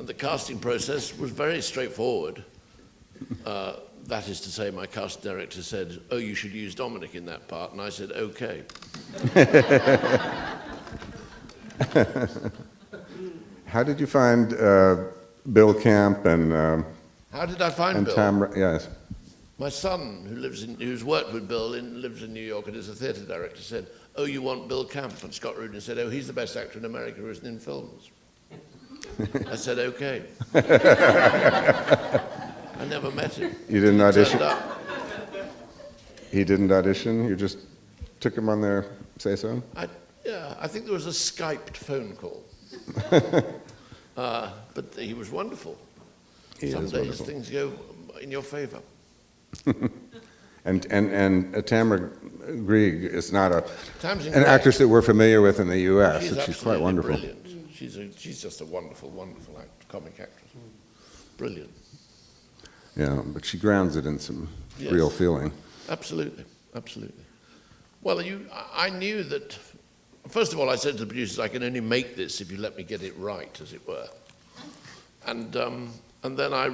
And the casting process was very straightforward. That is to say, my casting director said, "Oh, you should use Dominic in that part," and I said, "Okay." How did you find Bill Camp and How did I find Bill? Tamara? Yes. My son, who's worked with Bill, lives in New York and is a theatre director, said, "Oh, you want Bill Camp?" And Scott Rudin said, "Oh, he's the best actor in America who isn't in films." I said, "Okay." I never met him. You didn't audition? Turned up. He didn't audition? You just took him on their say-so? Yeah, I think there was a Skyped phone call. But he was wonderful. Some days things go in your favor. And Tamara Drewe is not an great. actress that we're familiar with in the U.S., She's but she's quite wonderful. Brilliant. She's just a wonderful, wonderful comic actress. Brilliant. Yeah, but she grounds it in some real feeling. Absolutely, absolutely. Well, I knew that. First of all, I said to the producers, "I can only make this if you let me get it right, as it were." And then I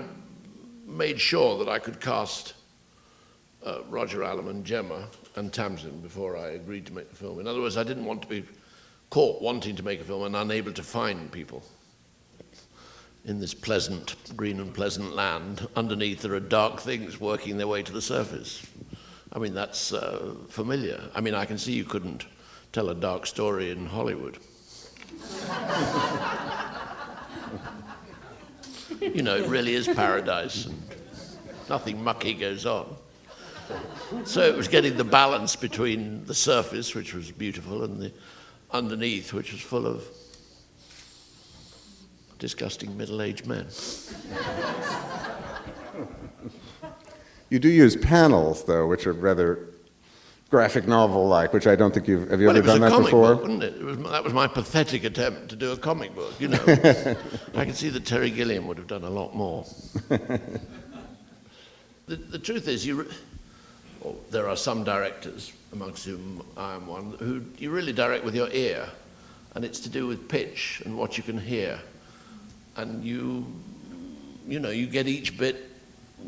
made sure that I could cast Roger Allam and Gemma and Tamsin before I agreed to make the film. In other words, I didn't want to be caught wanting to make a film and unable to find people. In this pleasant, green and pleasant land, underneath there are dark things working their way to the surface. I mean, that's familiar. I mean, I can see you couldn't tell a dark story in Hollywood. You know, it really is paradise, and nothing mucky goes on. So it was getting the balance between the surface, which was beautiful, and the underneath, which was full of disgusting middle-aged men. You do use panels, though, which are rather graphic novel-like, which I don't think have you ever done that before? Book, wasn't it? That was my pathetic attempt to do a comic book, you know. I can see that Terry Gilliam would have done a lot more. The truth is, there are some directors, amongst whom I am one, who you really direct with your ear, and it's to do with pitch and what you can hear. And you get each bit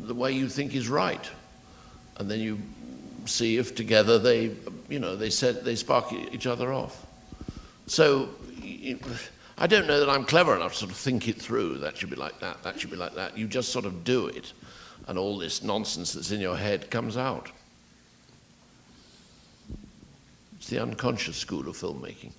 the way you think is right, and then you see if together they spark each other off. So I don't know that I'm clever enough to sort of think it through. That should be like that. That should be like that. You just sort of do it, and all this nonsense that's in your head comes out. It's the unconscious school of filmmaking.